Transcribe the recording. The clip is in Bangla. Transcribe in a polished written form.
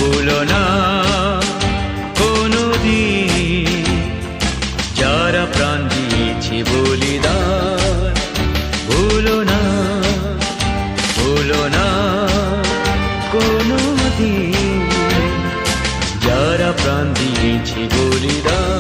ভুলো না কোনোদিন যারা প্রাণ দিয়েছে বলিদান। ভুলো না, ভুলো না কোনোদিন যারা প্রাণ দিয়েছে বলিদান।